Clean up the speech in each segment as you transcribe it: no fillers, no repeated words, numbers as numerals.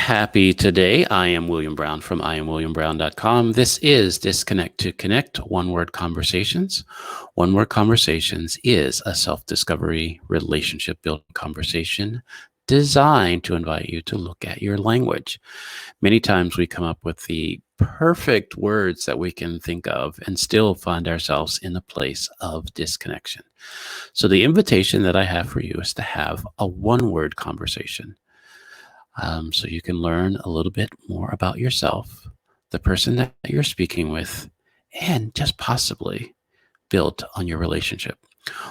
Happy today. I am William Brown from IamWilliamBrown.com. This is Disconnect to Connect, One-Word Conversations. One-Word Conversations is a self-discovery, relationship-building conversation designed to invite you to look at your language. Many times we come up with the perfect words that we can think of and still find ourselves in a place of disconnection. So the invitation that I have for you is to have a one-word conversation. So you can learn a little bit more about yourself, the person that you're speaking with, and just possibly build on your relationship.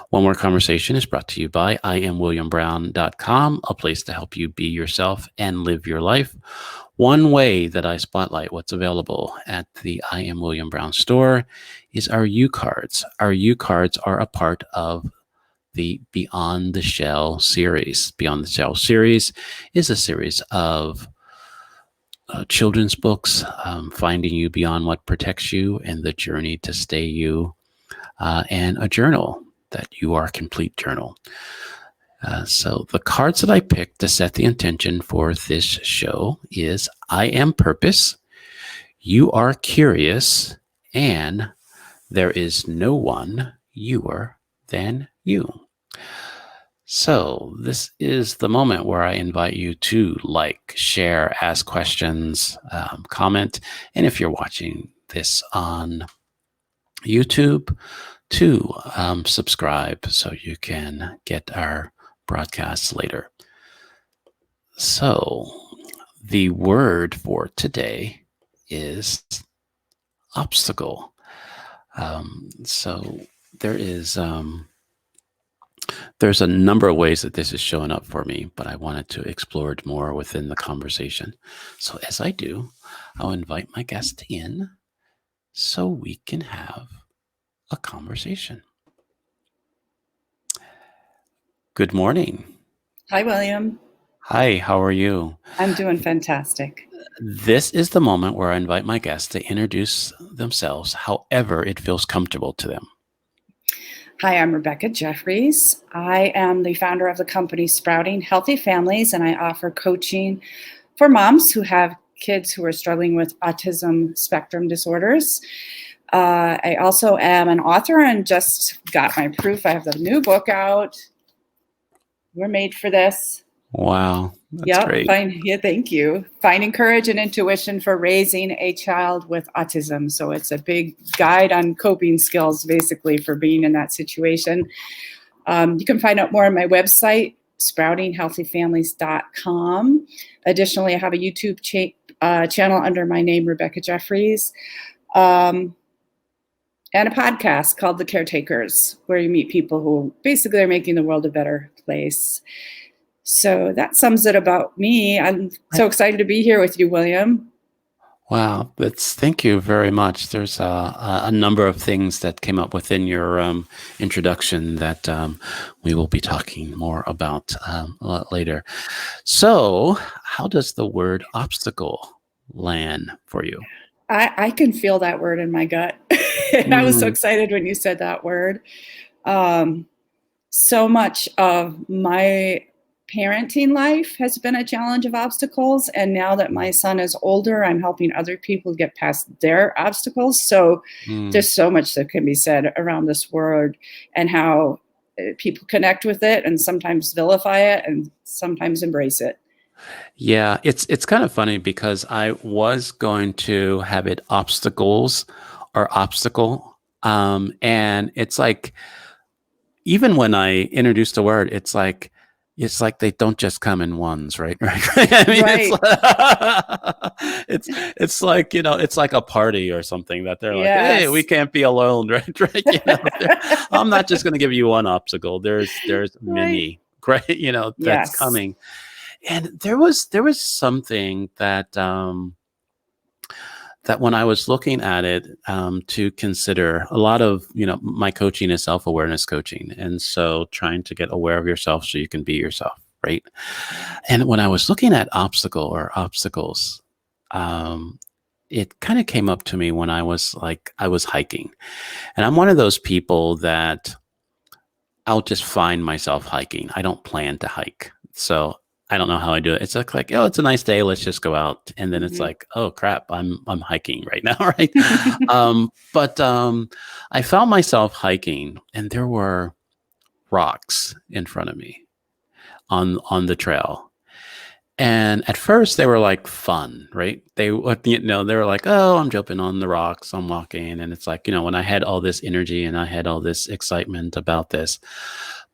One More Conversation is brought to you by IamWilliamBrown.com, a place to help you be yourself and live your life. One way that I spotlight what's available at the I Am William Brown store is our U-Cards. Our U-Cards are a part of the Beyond the Shell series. Beyond the Shell series is a series of children's books, finding you beyond what protects you and the journey to stay you, and a journal that you are a complete journal. So the cards that I picked to set the intention for this show is I Am Purpose, You Are Curious, and There Is No One Youer Than You. So this is the moment where I invite you to like, share, ask questions, comment. And if you're watching this on YouTube, to subscribe so you can get our broadcasts later. So the word for today is obstacle. So there is... there's a number of ways that this is showing up for me, but I wanted to explore it more within the conversation. So as I do, I'll invite my guest in so we can have a conversation. Good morning. Hi, William. Hi, how are you? I'm doing fantastic. This is the moment where I invite my guests to introduce themselves however it feels comfortable to them. Hi, I'm Rebecca Jeffries. I am the founder of the company Sprouting Healthy Families, and I offer coaching for moms who have kids who are struggling with autism spectrum disorders. I also am an author and just got my proof. I have the new book out. We're made for this. Wow, that's great. Thank you. Finding courage and intuition for raising a child with autism. So it's a big guide on coping skills, basically, for being in that situation. You can find out more on my website, sproutinghealthyfamilies.com. Additionally, I have a YouTube channel under my name, Rebecca Jeffries, and a podcast called The Caretakers, where you meet people who basically are making the world a better place. So that sums it about me. I'm so excited to be here with you, William. Wow, thank you very much. There's a number of things that came up within your introduction that we will be talking more about a lot later. So how does the word obstacle land for you? I can feel that word in my gut. And I was so excited when you said that word. So much of my parenting life has been a challenge of obstacles. And now that my son is older, I'm helping other people get past their obstacles. So there's so much that can be said around this word and how people connect with it and sometimes vilify it and sometimes embrace it. Yeah, it's kind of funny because I was going to have it obstacles or obstacle. And it's like, even when I introduced the word, it's like they don't just come in ones, right? I mean, Right. It's like, it's like a party or something that they're like, Yes. hey, we can't be alone, right? I'm not just going to give you one obstacle. There's many, right? That's Yes. coming. And there was something that that when I was looking at it, to consider a lot of, my coaching is self-awareness coaching. And so trying to get aware of yourself so you can be yourself, right? And when I was looking at obstacle or obstacles, it kind of came up to me when I was hiking. And I'm one of those people that I'll just find myself hiking. I don't plan to hike. So I don't know how I do it. It's like, oh, it's a nice day. Let's just go out. And then it's Mhm. like, oh crap, I'm hiking right now, right? But I found myself hiking, and there were rocks in front of me on the trail. And at first they were like fun, right? They would, they were like, oh, I'm jumping on the rocks, I'm walking. And it's like, when I had all this energy and I had all this excitement about this.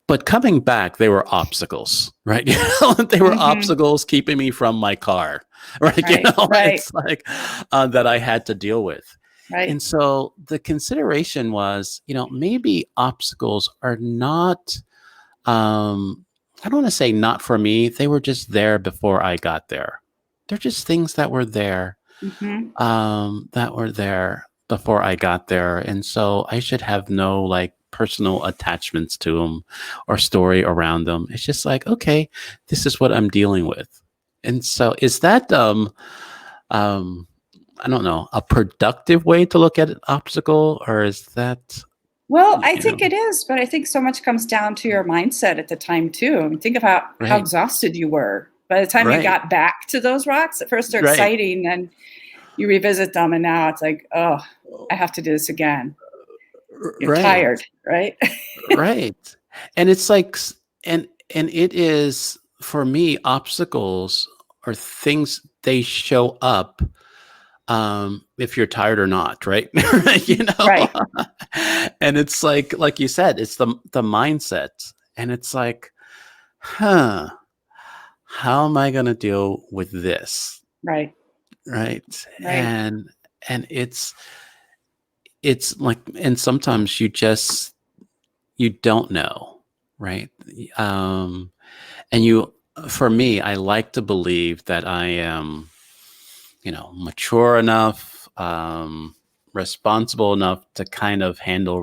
But coming back, they were obstacles, right? They were Mhm. obstacles keeping me from my car, right? Right, right, It's like that I had to deal with. right. And so the consideration was, maybe obstacles are not, I don't want to say not for me. They were just there before I got there. They're just things Mhm. that were there before I got there. And so I should have no like personal attachments to them or story around them. It's just like, okay, this is what I'm dealing with. And so is that, um, I don't know, a productive way to look at an obstacle, or is that, Well, I you think know, it is, but I think so much comes down to your mindset at the time too. I mean, think about how right, exhausted you were. By the time you right, got back to those rocks, at first they're right. exciting, and you revisit them, and now it's like, oh, I have to do this again. You're Right. tired, right? Right. And it's like and it is for me, obstacles are things they show up if you're tired or not, right? you know? Right, And it's like you said, it's the mindset. And it's like, huh, how am I gonna deal with this? right, Right. right. And it's like, and sometimes you don't know, right? Um And for me, I like to believe that I am, mature enough, responsible enough to kind of handle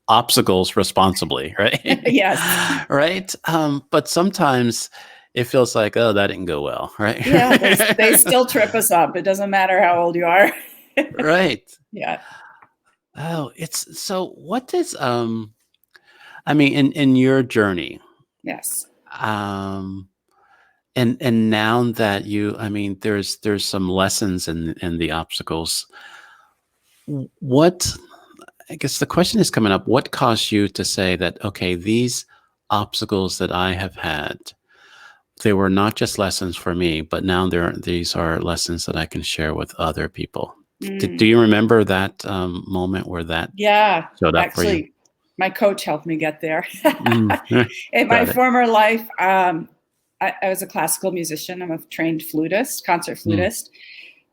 obstacles responsibly, right? Yes. right. But sometimes it feels like, oh, that didn't go well, right? Yeah, they still trip us up. It doesn't matter how old you are. right. Yeah. Oh, it's so. What does I mean, in your journey, Yes. um, and now that I mean, there's some lessons in the obstacles. What, I guess the question is coming up, what caused you to say that, okay, these obstacles that I have had, they were not just lessons for me, but now these are lessons that I can share with other people. Do Mm. you remember that moment where that Yeah, showed up for you? actually, my coach helped me get there. Mm, In my got it. former life, I was a classical musician. I'm a trained flutist, concert Mm, flutist,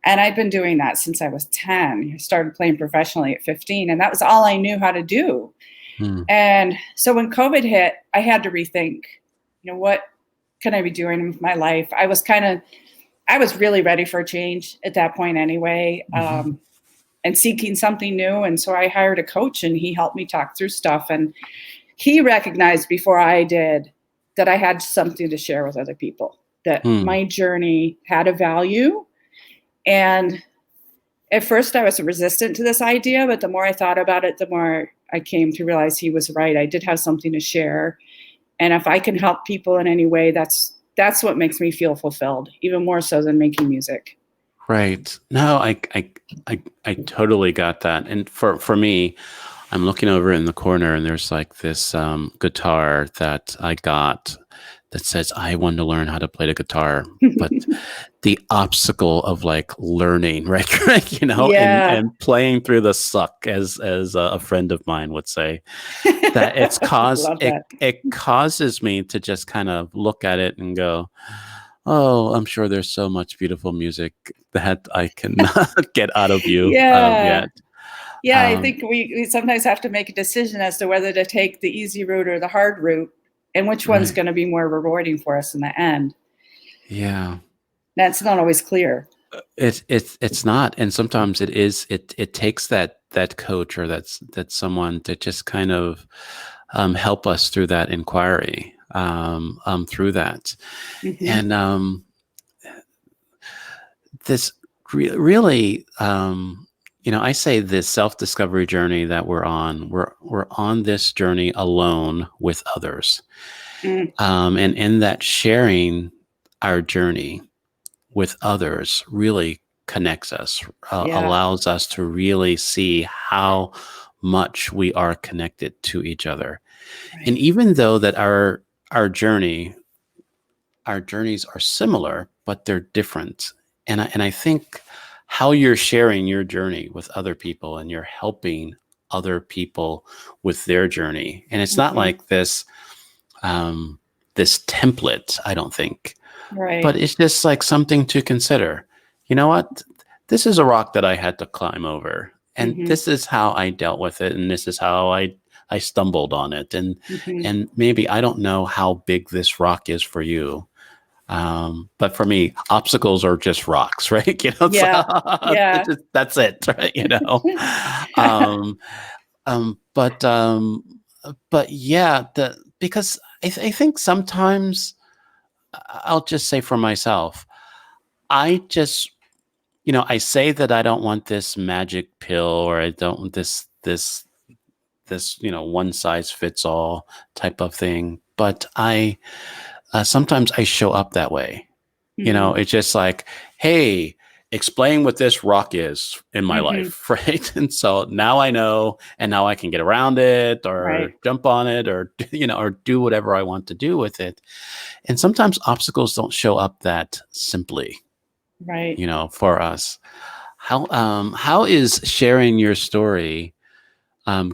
and I've been doing that since I was 10. I started playing professionally at 15, and that was all I knew how to do. mm, And so when COVID hit, I had to rethink, what can I be doing with my life? I was really ready for a change at that point anyway. mhm. And seeking something new. And so I hired a coach, and he helped me talk through stuff. And he recognized before I did that I had something to share with other people, that Mm, my journey had a value. And at first I was resistant to this idea, but the more I thought about it, the more I came to realize he was right. I did have something to share. And if I can help people in any way, that's what makes me feel fulfilled, even more so than making music. right. No, I totally got that. And for me, I'm looking over in the corner and there's like this guitar that I got that says I want to learn how to play the guitar, but the obstacle of like learning, right, Yeah. and playing through the suck, as a friend of mine would say, that Love that. it causes me to just kind of look at it and go, oh, I'm sure there's so much beautiful music that I cannot get out of you Yeah. yet. Yeah, I Um, think we sometimes have to make a decision as to whether to take the easy route or the hard route, and which one's right. going to be more rewarding for us in the end. Yeah. That's not always clear. It's not, and sometimes it is. It takes that coach or that someone to just kind of help us through that inquiry, through that, Hmm. and this really, I say this self discovery journey that we're on. We're on this journey alone with others, Mm. And in that sharing our journey with others really connects us, Yeah. allows us to really see how much we are connected to each other. And Right. even though that our journey, our journeys are similar, but they're different. And I think how you're sharing your journey with other people and you're helping other people with their journey. And it's not Hmm. like um, this template, I don't think, but Right. it's just like something to consider. You know what? This is a rock that I had to climb over, and Hmm. this is how I dealt with it, and this is how I stumbled on it, Hmm. and maybe I don't know how big this rock is for you, but for me, obstacles are just rocks, right? So, Yeah. Yeah. that's it, right? Um, um, but um, but yeah, because I think sometimes I'll just say for myself, I just, I say that I don't want this magic pill, or I don't want this one size fits all type of thing. But I sometimes I show up that way. Hmm. It's just like, hey, explain what this rock is in my Hmm. life, right? And so now I know, and now I can get around it, or Right. jump on it, or or do whatever I want to do with it. And sometimes obstacles don't show up that simply, Right. for us. How is sharing your story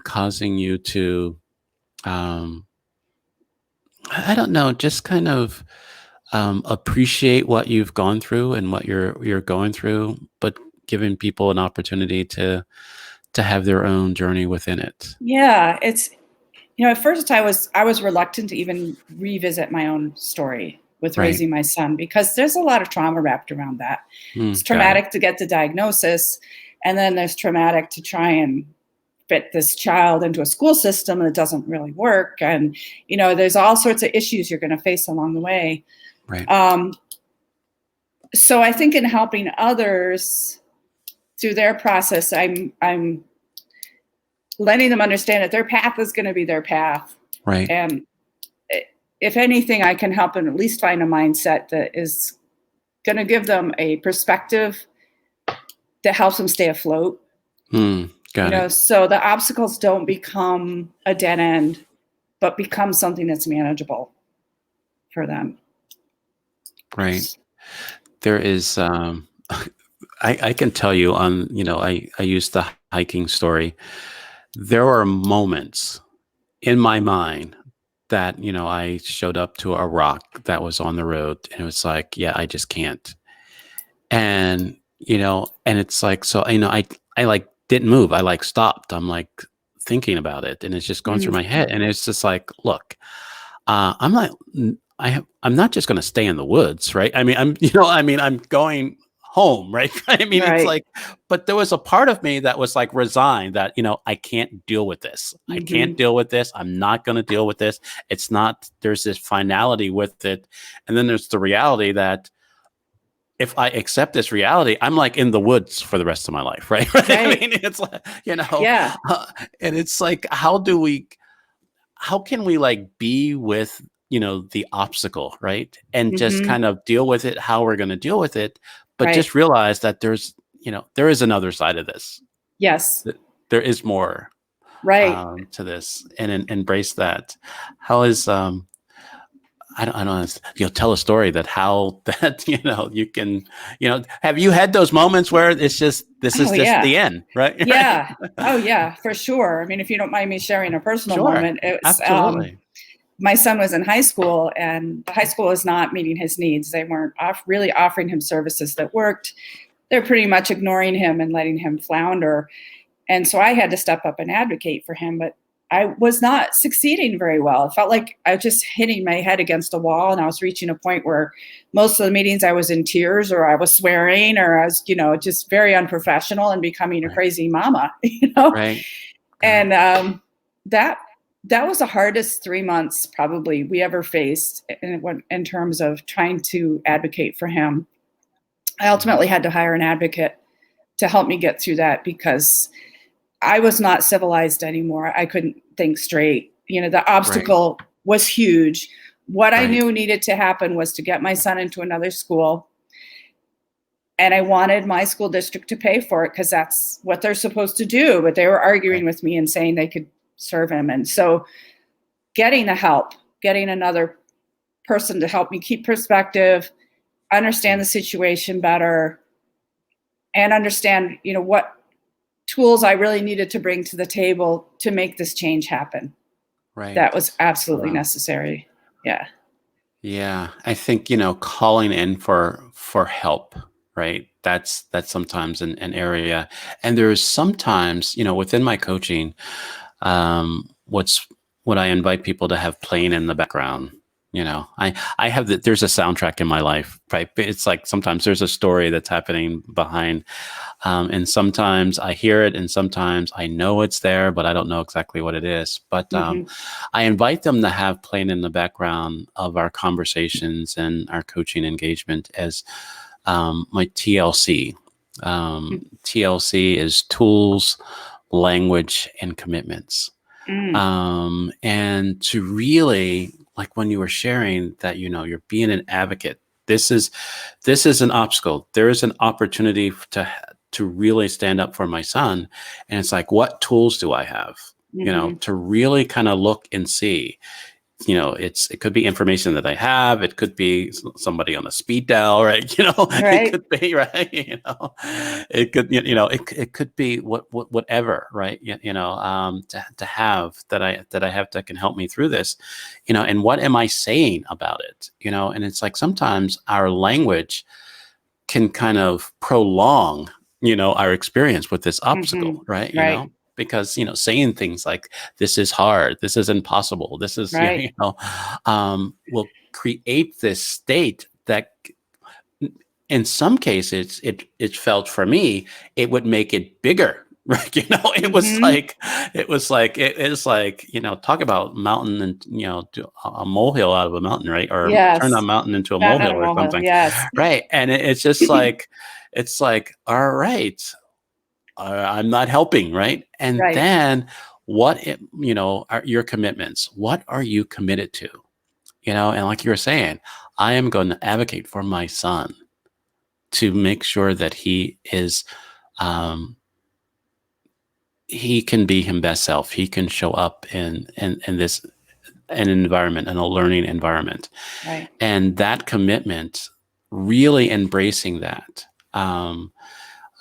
causing you to um, I don't know, just kind of appreciate what you've gone through and what you're going through, but giving people an opportunity to have their own journey within it. Yeah. It's, at first I was reluctant to even revisit my own story with Right. raising my son because there's a lot of trauma wrapped around that. It's Got it. traumatic to get the diagnosis, and then there's traumatic to try and fit this child into a school system that doesn't really work. And there's all sorts of issues you're going to face along the way. Right. Um, so I think in helping others through their process, I'm letting them understand that their path is going to be their path, Right. and if anything, I can help them at least find a mindset that is going to give them a perspective that helps them stay afloat. Got it. So the obstacles don't become a dead end, but become something that's manageable for them. Right. There is I can tell you on, I use the hiking story. There are moments in my mind that, I showed up to a rock that was on the road, and it was like, yeah, I just can't. And, and it's like, so, I like didn't move. I like stopped. I'm like thinking about it, and it's just going through my Mhm. head. And it's just like, look, I'm not, I'm not just going to stay in the woods. Right. I mean, I'm going home. Right. I mean, it's Right. like, but there was a part of me that was like resigned that, I can't deal with this. I can't Mhm. deal with this. I'm not going to deal with this. It's not, there's this finality with it. And then there's the reality that if I accept this reality, I'm like in the woods for the rest of my life, right? I Right. mean, it's like, Yeah. uh, and it's like, how can we like be with, the obstacle, right? And just Mhm. kind of deal with it, how we're going to deal with it, but Right. just realize that there is another side of this. Yes. That there is more Right. to this, and embrace that. How is, I don't know. Tell a story that how that you can have you had those moments where it's just this is Oh just yeah. the end, right? Right. Yeah. Oh yeah, for sure. I mean, if you don't mind me sharing a personal Sure, moment, it's absolutely. my son was in high school, and the high school was not meeting his needs. They weren't really offering him services that worked. They're pretty much ignoring him and letting him flounder. And so I had to step up and advocate for him, but I was not succeeding very well. It felt like I was just hitting my head against a wall, and I was reaching a point where most of the meetings I was in tears, or I was swearing, or I was, just very unprofessional and becoming a Right, crazy mama. right, right, And that that was the hardest 3 months probably we ever faced in terms of trying to advocate for him. I ultimately had to hire an advocate to help me get through that because I was not civilized anymore. I couldn't think straight. The right, obstacle was huge, What I Right. knew needed to happen was to get my son into another school. And I wanted my school district to pay for it because that's what they're supposed to do. But they were arguing Right. with me and saying they could serve him. And so getting the help, getting another person to help me keep perspective, understand the situation better, and understand, what tools I really needed to bring to the table to make this change happen. Right. That was absolutely Wow. necessary. Yeah. Yeah. I think, calling in for help, right? That's sometimes an area. And there's sometimes, within my coaching, what I invite people to have playing in the background. I have there's a soundtrack in my life, right? It's like sometimes there's a story that's happening behind, and sometimes I hear it, and sometimes I know it's there, but I don't know exactly what it is. But I invite them to have playing in the background of our conversations and our coaching engagement as my TLC. TLC is tools, language, and commitments. And to really, like when you were sharing that, you're being an advocate. This is an obstacle. There is an opportunity to really stand up for my son. And it's like, what tools do I have? To really kind of look and see. It could be information that I have. It could be somebody on a speed dial, right? Right. It could be, right? It could, it could be whatever, right? To have that I have that can help me through this, and what am I saying about it? And it's like sometimes our language can kind of prolong, our experience with this obstacle, right? Right. Because saying things like this is hard, this is impossible, this is Right. will create this state that in some cases it felt for me it would make it bigger, right? It was like talk about mountain and do a molehill out of a mountain, right? Or turn a Yes. mountain into a Mountain molehill and a or molehill. something, Yes. right? And it's just like it's like, all right, I'm not helping, right? And Right. then are your commitments? What are you committed to? And like you were saying, I am going to advocate for my son to make sure that he is, he can be his best self. He can show up in this an environment, in a learning environment, Right. and that commitment, really embracing that.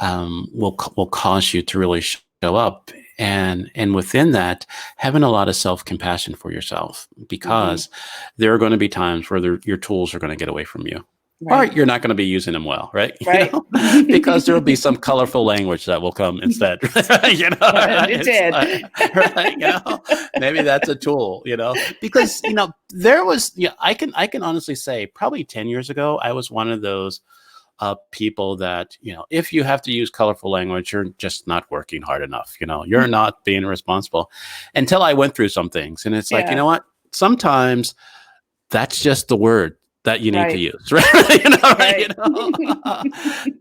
Will cause you to really show up, and within that, having a lot of self-compassion for yourself, because there are going to be times where your tools are going to get away from you, or Right. you're not going to be using them well, right? Right. Because there will be some colorful language that will come instead. It did. Right? Maybe that's a tool. Because there was. I can honestly say, probably 10 years ago, I was one of those people that, if you have to use colorful language, you're just not working hard enough. You're not being responsible, until I went through some things. And it's like, Yeah. what? Sometimes that's just the word that you need to Right. use, right? Right.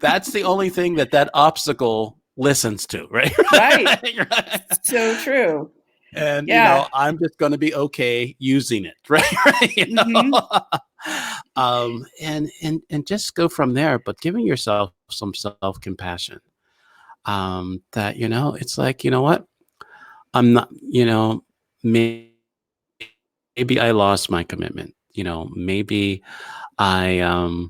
That's the only thing that obstacle listens to, right? Right. Right. So true. And Yeah. I'm just going to be okay using it, right? And just go from there, but giving yourself some self-compassion, that it's like, what, I'm not, maybe I lost my commitment, maybe I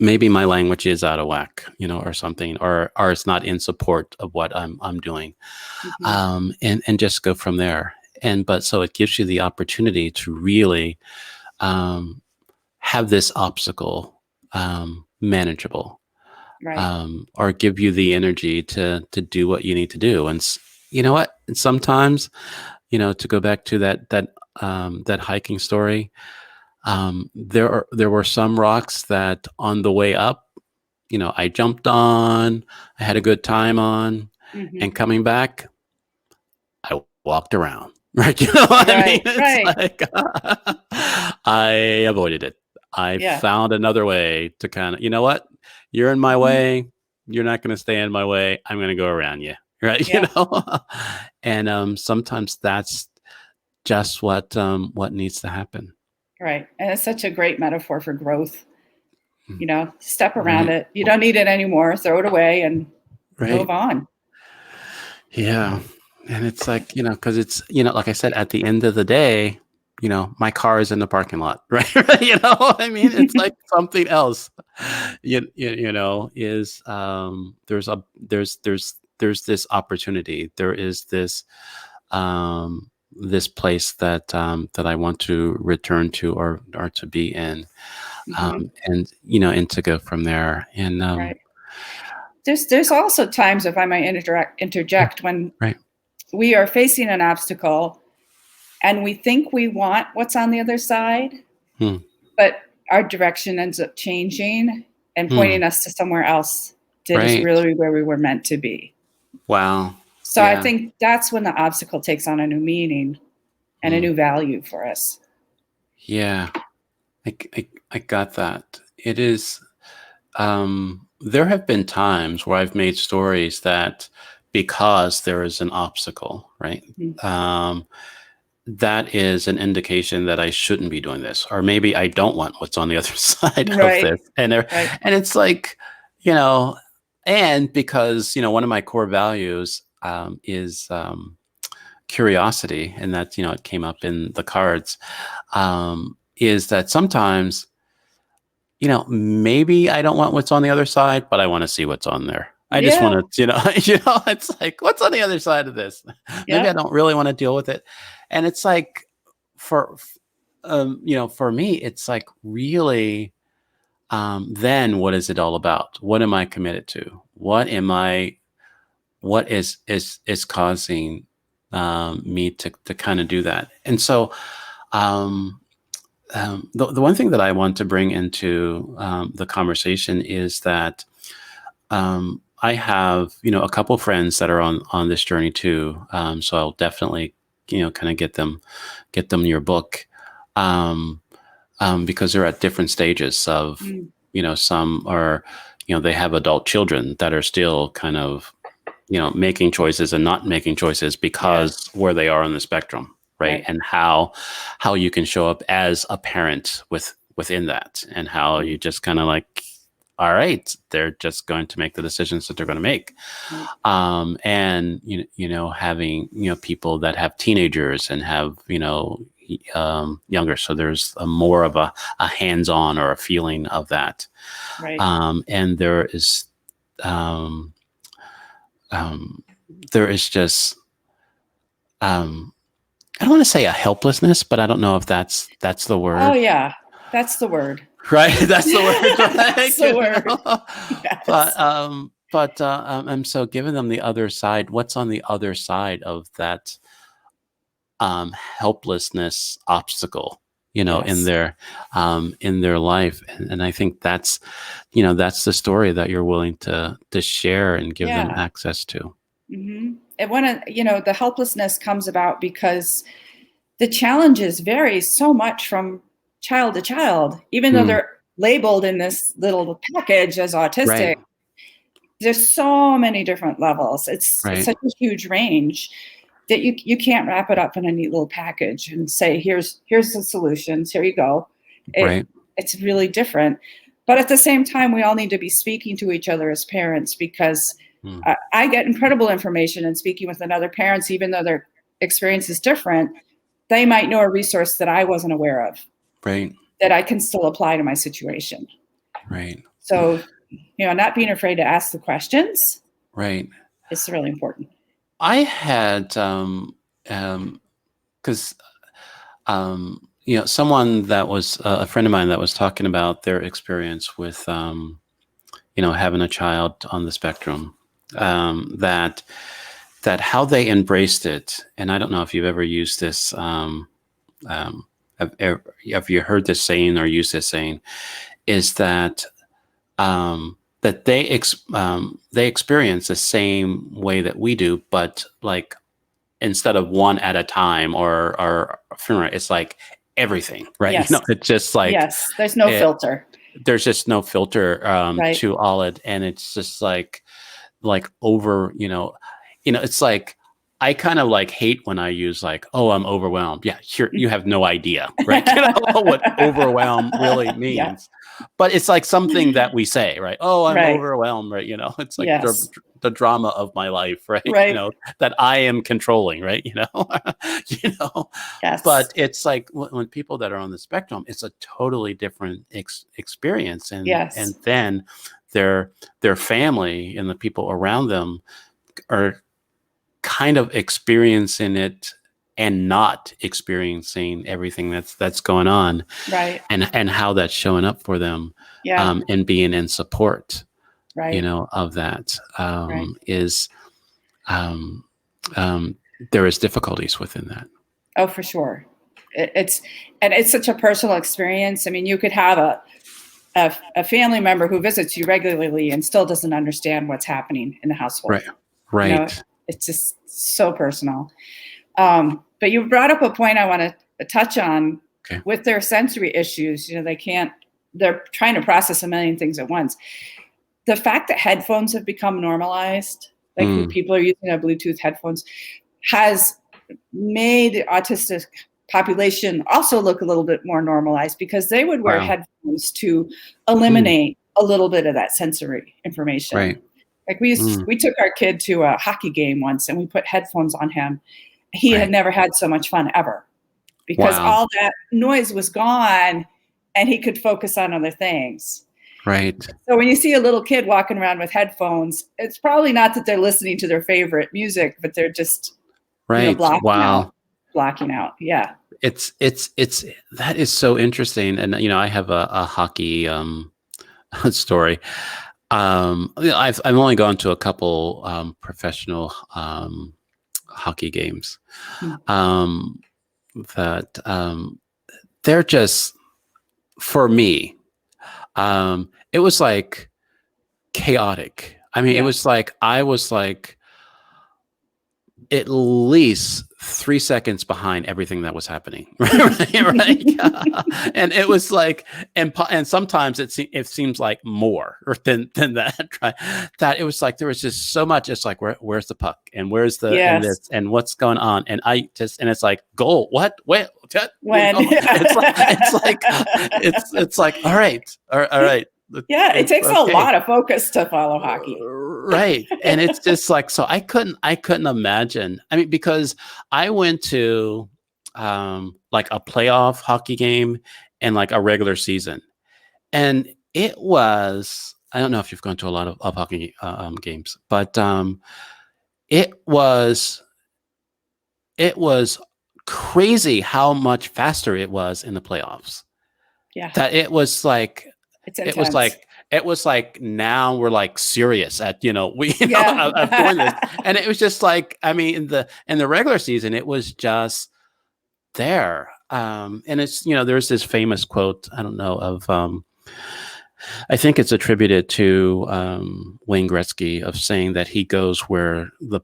maybe my language is out of whack, or something, or it's not in support of what I'm doing, and just go from there. But so it gives you the opportunity to really have this obstacle manageable, Right. or give you the energy to do what you need to do. And you know what? And sometimes, to go back to that hiking story, there were some rocks that on the way up, I jumped on, I had a good time on, and coming back, I walked around. Right? You know what I mean? Right. It's Right. like I avoided it. I Yeah. found another way to kind of, what? You're in my way. You're not going to stay in my way. I'm going to go around you. Right? Yeah. And sometimes that's just what needs to happen. Right. And it's such a great metaphor for growth. Mm. You know, step around Right. it. You don't need it anymore. Throw it away and move Right. on. Yeah. And it's like, because it's, like I said, at the end of the day, my car is in the parking lot, right? What I mean? It's like something else, is, there's this opportunity. There is this place that I want to return to or to be in, Hmm. and to go from there. And, Right. There's also times, if I might interject, when right. we are facing an obstacle and we think we want what's on the other side, Hmm. but our direction ends up changing and Hmm. pointing us to somewhere else that is Right. really where we were meant to be. Wow. So I Yeah. think that's when the obstacle takes on a new meaning and a Hmm. new value for us. Yeah. I got that. It is, there have been times where I've made stories that because there is an obstacle, right? Mhm. Um, that is an indication that I shouldn't be doing this, or maybe I don't want what's on the other side of Right, this. right. And it's like, you know, and because, one of my core values, is, curiosity, and that, it came up in the cards, is that sometimes, maybe I don't want what's on the other side, but I want to see what's on there. I just Yeah, want to, it's like, what's on the other side of this? Maybe I yep, don't really want to deal with it. And it's like, for, for me, it's like really, then what is it all about? What am I committed to? What is causing, me to kind of do that? And so, um, the one thing that I want to bring into, the conversation is that, I have, a couple friends that are on this journey too. So I'll definitely, kind of get them your book, um, because they're at different stages of, mm, some are, they have adult children that are still kind of, making choices and not making choices yeah, because where they are on the spectrum, right? right. And how you can show up as a parent within that, and how you Mm, just kind of like, all right, they're just going to make the decisions that they're going to make. right, And having, people that have teenagers and have, younger, so there's a more of a hands-on or a feeling of that. right. And um, um, there is just, um, I don't want to say a helplessness, but I don't know if that's the Oh, word, yeah, that's the word. right? That's the word, That's right? the word. But Yes. I'm so giving them the other side. What's on the other side of that, helplessness obstacle? Yes. In their life, and I think that's the story that you're willing to share and give them Yeah. access to. Hmm. And the helplessness comes about because the challenges vary so much from child to child, even though Mm, they're labeled in this little package as autistic. right, There's so many different levels. It's right, such a huge range that you can't wrap it up in a neat little package and say, here's the solutions, here you go. It right. it's really different. But at the same time, we all need to be speaking to each other as parents, because Mm, I get incredible information in speaking with another parents, even though their experience is different. They might know a resource that I wasn't aware of right, that I can still apply to my situation. right, So, not being afraid to ask the questions right. is really important. I had, because, someone that was, a friend of mine that was talking about their experience with, having a child on the spectrum, that how they embraced it. And I don't know if you've ever used this, um, have you heard this saying or used this saying, is that, that they experience the same way that we do, but like, instead of one at a time or it's like everything, right? Yes. It's just like, Yes. There's no it, filter. there's just no filter, Right. to all it, and it's just like over, it's like, I kind of like hate when I use like, oh, I'm overwhelmed. Yeah, sure. You have no idea, right? You know what overwhelm really Yeah. means. But it's like something that we say, right? Oh, I'm Right. overwhelmed, right? You know, it's like Yes. the drama of my life, right? You Right. know, that I am controlling, right? You know, you know, Yes. but it's like when people that are on the spectrum, it's a totally different experience. And Yes. then their family and the people around them are kind of experiencing it and not experiencing everything that's going on, Right. and how that's showing up for them, Yeah. and being in support, Right. of that, Right. is um, there is difficulties within that. Oh, for sure. It's such a personal experience. I mean, you could have a family member who visits you regularly and still doesn't understand what's happening in the household. Right. You know, Right. it's just so personal. But you brought up a point I want to touch on Okay. with their sensory issues. They're trying to process a million things at once. The fact that headphones have become normalized, like people are using Bluetooth headphones, has made the autistic population also look a little bit more normalized because they would wear Wow. headphones to eliminate a little bit of that sensory information. Right. Like we took our kid to a hockey game once and we put headphones on him. He had Right. never had so much fun ever because Wow. all that noise was gone and he could focus on other things. Right. So when you see a little kid walking around with headphones, it's probably not that they're listening to their favorite music, but they're just, Right. Wow. blocking out. Yeah. It's that is so interesting. And I have a hockey story. I've only gone to a couple professional hockey games. Um, that they're just, for me, it was like chaotic. I mean, it Yeah. was like I was like at least 3 seconds behind everything that was happening. Right. And it was like, and sometimes it seems like more than that. Right? That it was like there was just so much. It's like where's the puck and where's the and Yes. this and what's going on, and and it's like goal. What? Wait. When It's like all right. Yeah, it takes a Okay. lot of focus to follow hockey. Right. And it's just like, so I couldn't imagine. I mean, because I went to like a playoff hockey game and like a regular season. And it was, I don't know if you've gone to a lot of hockey games, but it was crazy how much faster it was in the playoffs. Yeah. That it was like, It's it was intense. like now we're like serious at Yeah. of doing this, and it was just like, I mean, in the regular season it was just there, and it's there's this famous quote, I don't know, of I think it's attributed to Wayne Gretzky, of saying that he goes where the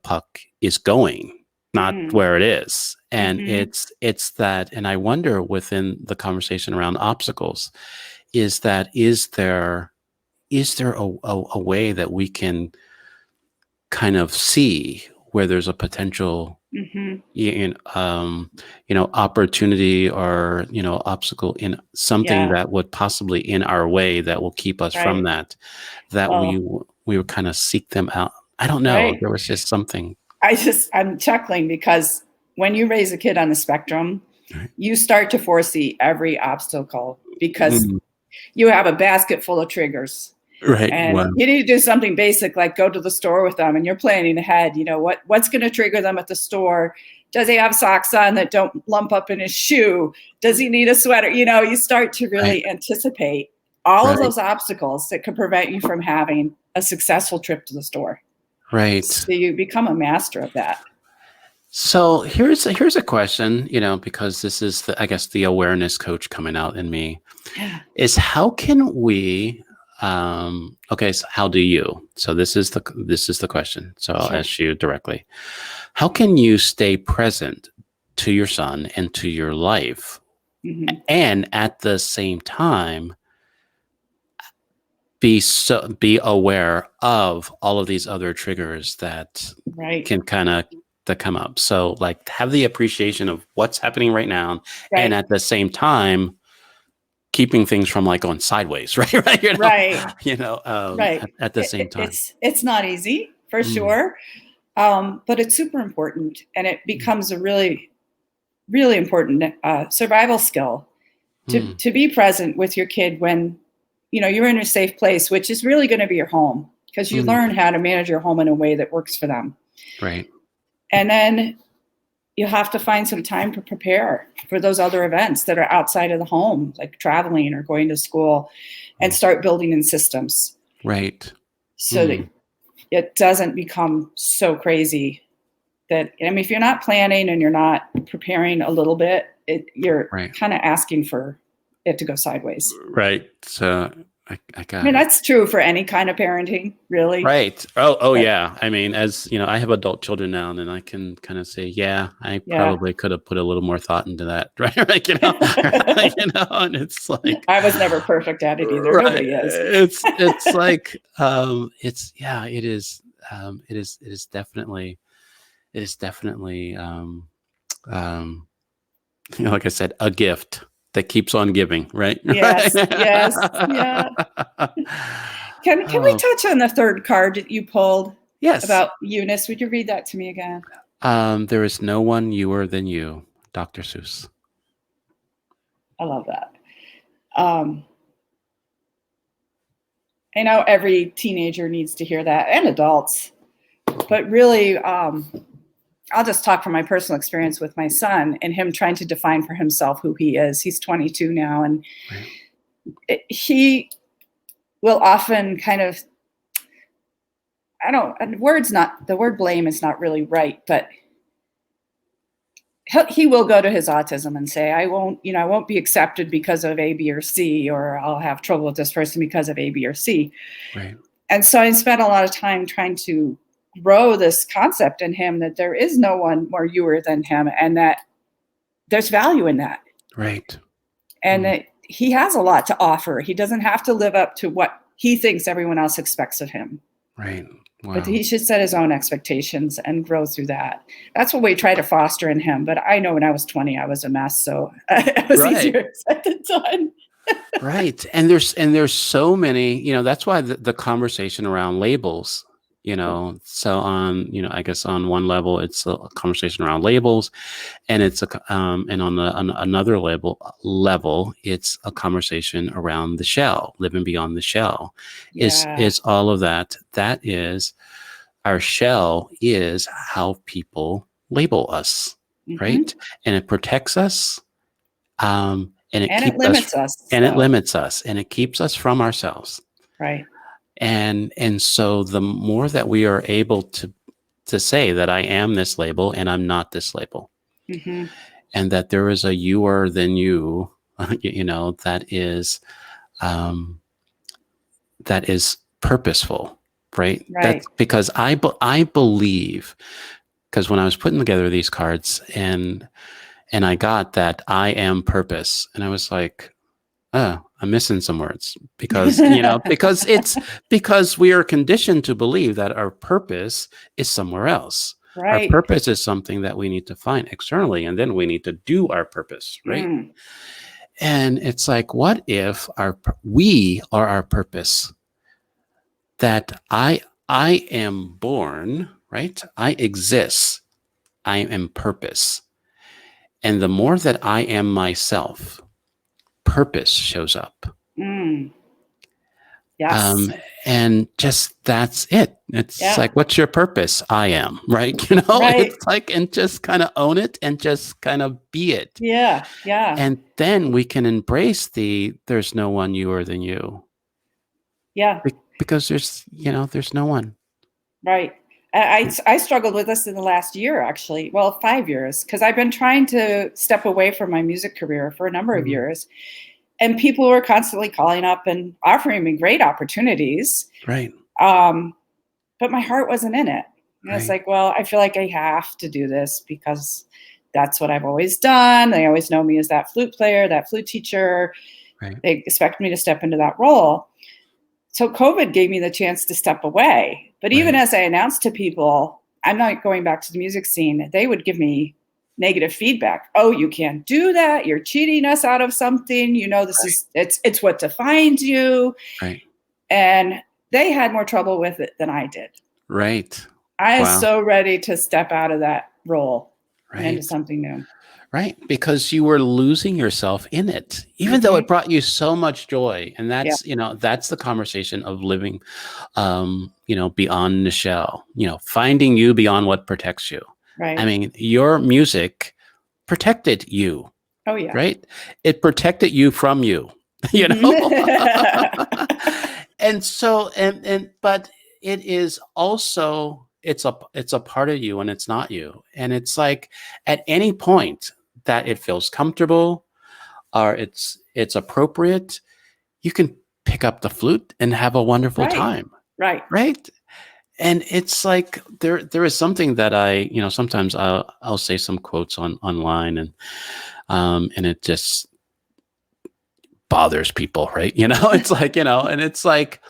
puck is going, not where it is. And it's that, and I wonder within the conversation around obstacles, is there a way that we can kind of see where there's a potential opportunity or obstacle in something that would possibly in our way that will keep us from that we would kind of seek them out. I don't know. Right. There was just something. I'm chuckling because when you raise a kid on the spectrum, you start to foresee every obstacle because you have a basket full of triggers. Right. And wow. you need to do something basic like go to the store with them, and you're planning ahead. What's going to trigger them at the store? Does he have socks on that don't lump up in his shoe? Does he need a sweater? You start to really anticipate all of those obstacles that could prevent you from having a successful trip to the store. Right. So you become a master of that. So here's a question, because this is I guess the awareness coach coming out in me, is how can we okay, so how do you? So this is the question. So I'll ask you directly. How can you stay present to your son and to your life, and at the same time be aware of all of these other triggers that can kind of that come up. So like have the appreciation of what's happening right now. Right. And at the same time, keeping things from like going sideways, right? Right. Right. At the same time. It's not easy for sure. But it's super important, and it becomes a really, really important survival skill to be present with your kid when, you're in a safe place, which is really going to be your home, because you learn how to manage your home in a way that works for them. Right. And then you have to find some time to prepare for those other events that are outside of the home, like traveling or going to school, and start building in systems. Right. So that it doesn't become so crazy that, if you're not planning and you're not preparing a little bit, you're kind of asking for it to go sideways. Right. So I got it. That's true for any kind of parenting, really. Right. Oh, yeah. I mean, as I have adult children now, and I can kind of say, yeah, I probably could have put a little more thought into that, right? Like, and it's like, I was never perfect at it either. Right. Nobody is. It's like, it is definitely, like I said, a gift that keeps on giving, right? Yes. Yes. Yeah. Can we touch on the third card that you pulled? Yes. About Eunice. Would you read that to me again? There is no one newer than you, Dr. Seuss. I love that. I know every teenager needs to hear that, and adults. But really, I'll just talk from my personal experience with my son and him trying to define for himself who he is. He's 22 now, and he will often kind of, the word blame is not really right, but he will go to his autism and say, I won't be accepted because of A, B, or C, or I'll have trouble with this person because of A, B, or C. Right. And so I spent a lot of time trying to grow this concept in him that there is no one more newer than him, and that there's value in that. Right. And that he has a lot to offer. He doesn't have to live up to what he thinks everyone else expects of him. Right. Wow. But he should set his own expectations and grow through that. That's what we try to foster in him. But I know when I was 20, I was a mess. So it was easier said than done. Right. And there's so many, that's why the conversation around labels, so on, I guess on one level, it's a conversation around labels, and it's and on another level, it's a conversation around the shell, living beyond the shell. Is all of that. That is, our shell is how people label us, right? And it protects us, and it limits us. And it limits us, and it keeps us from ourselves. Right. And so the more that we are able to say that I am this label and I'm not this label, and that there is a youer than you, that is purposeful, right? That's because I believe, because when I was putting together these cards and I got that I am purpose, and I was like, oh, I'm missing some words, because, because we are conditioned to believe that our purpose is somewhere else. Right. Our purpose is something that we need to find externally, and then we need to do our purpose. Right. And it's like, what if we are our purpose? That I am born, right? I exist. I am purpose. And the more that I am myself, purpose shows up. Yes. And just that's it. It's like, what's your purpose? I am, right? It's like, and just kind of own it and just kind of be it. Yeah. Yeah. And then we can embrace there's no one newer than you. Yeah. Because there's no one. Right. I struggled with this in the last year, actually. Well, 5 years, because I've been trying to step away from my music career for a number of years. And people were constantly calling up and offering me great opportunities. Right. But my heart wasn't in it. And it's like, well, I feel like I have to do this because that's what I've always done. They always know me as that flute player, that flute teacher. Right. They expect me to step into that role. So COVID gave me the chance to step away. But even as I announced to people, I'm not going back to the music scene, they would give me negative feedback. Oh, you can't do that. You're cheating us out of something. This Right. is, it's what defines you. Right. And they had more trouble with it than I did. Right. I was Wow. so ready to step out of that role and into Right. something new. Right. Because you were losing yourself in it, even though it brought you so much joy. And Yeah. that's the conversation of living, beyond the shell, finding you beyond what protects you. Right. I mean, your music protected you, Oh, yeah. right? It protected you from you, And so, but it is also, it's a part of you and it's not you. And it's like at any point that it feels comfortable or it's appropriate, you can pick up the flute and have a wonderful time. Right. Right. And it's like there is something that I, sometimes I'll say some quotes online and it just bothers people, right? It's like, and it's like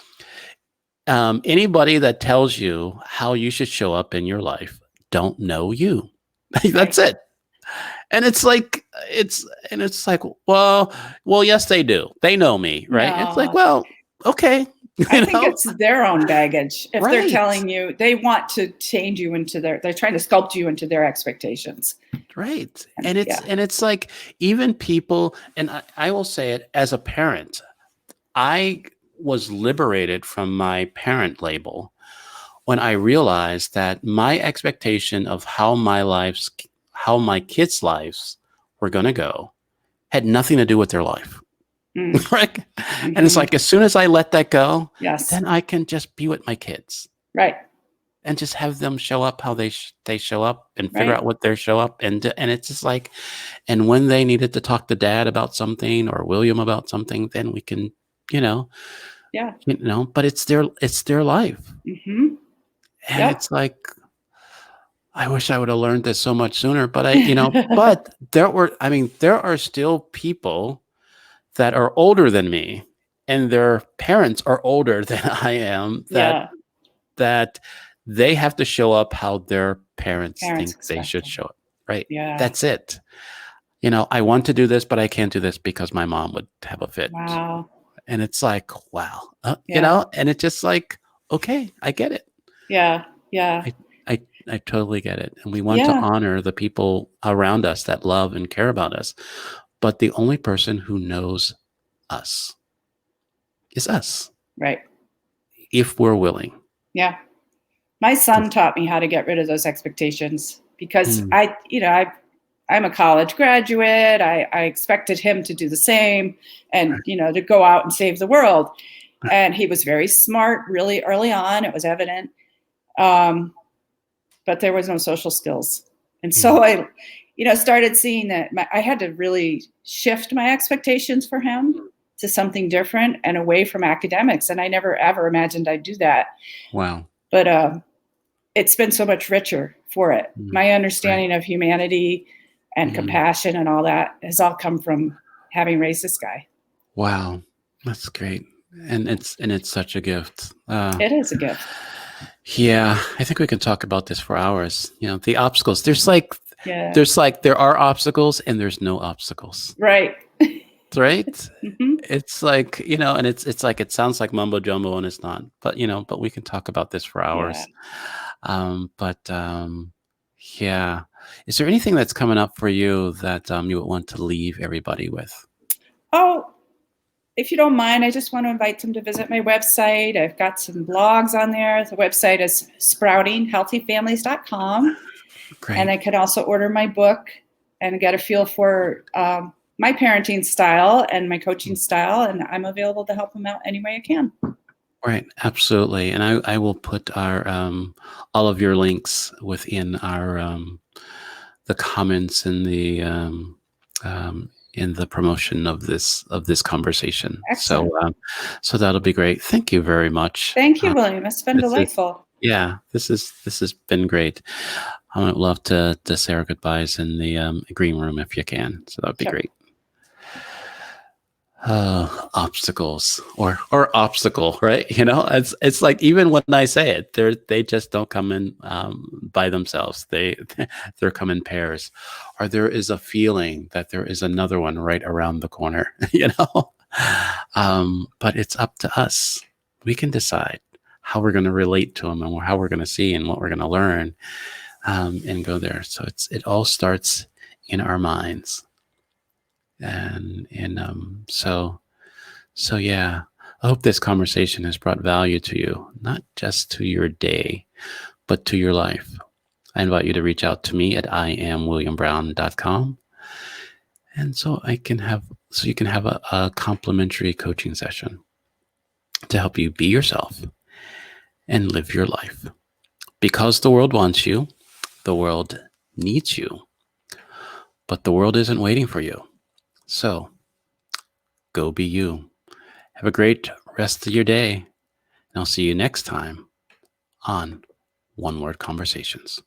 anybody that tells you how you should show up in your life don't know you. That's it. And it's like well, yes, they do. They know me, right? It's like, No. well, okay. I think it's their own baggage. If they're Right. telling you, they want to change you into they're trying to sculpt you into their expectations. Right. And it's like even people, and I will say it as a parent, I was liberated from my parent label when I realized that my expectation of how my kids' lives were going to go had nothing to do with their life. Right. And it's like, as soon as I let that go, Yes. then I can just be with my kids. Right. And just have them show up how they show up and figure out what their show up. And it's just like, and when they needed to talk to Dad about something or William about something, then we can, but it's their life. And it's like, I wish I would have learned this so much sooner, but but there are still people that are older than me and their parents are older than I am that they have to show up how their parents think they should show up. Right. Yeah. That's it. I want to do this, but I can't do this because my mom would have a fit. Wow. And it's like, wow, and it's just like, okay, I get it. Yeah. Yeah. I totally get it. And we want to honor the people around us that love and care about us. But the only person who knows us is us. Right. If we're willing. Yeah. My son taught me how to get rid of those expectations because I'm a college graduate. I expected him to do the same and, to go out and save the world. And he was very smart really early on. It was evident. But there was no social skills. And so I, started seeing that I had to really shift my expectations for him to something different and away from academics. And I never, ever imagined I'd do that. Wow. But it's been so much richer for it. My understanding of humanity and compassion and all that has all come from having raised this guy. Wow. That's great. And it's such a gift. It is a gift. Yeah. I think we can talk about this for hours. The obstacles, there are obstacles and there's no obstacles. Right. Right. It's like, and it's like, it sounds like mumbo jumbo and it's not, but we can talk about this for hours. Yeah. Is there anything that's coming up for you that you would want to leave everybody with? Oh, if you don't mind, I just want to invite them to visit my website. I've got some blogs on there. The website is sproutinghealthyfamilies.com. Great. And I can also order my book and get a feel for my parenting style and my coaching style. And I'm available to help them out any way I can. Right. Absolutely. And I will put our all of your links within our the comments in the promotion of this conversation. Excellent. So that'll be great. Thank you very much. Thank you, William. It's been delightful. This has been great. I would love to say our goodbyes in the green room if you can. So that'd be great. Obstacles or obstacle, right? It's like, even when I say it, they just don't come in by themselves. They're come in pairs, or there is a feeling that there is another one right around the corner. But it's up to us. We can decide how we're going to relate to them, and how we're going to see, and what we're going to learn, and go there. So it all starts in our minds. So yeah, I hope this conversation has brought value to you, not just to your day, but to your life. I invite you to reach out to me at IamWilliamBrown.com. And so you can have a complimentary coaching session to help you be yourself and live your life. Because the world wants you, the world needs you, but the world isn't waiting for you. So go be you. Have a great rest of your day. And I'll see you next time on One Word Conversations.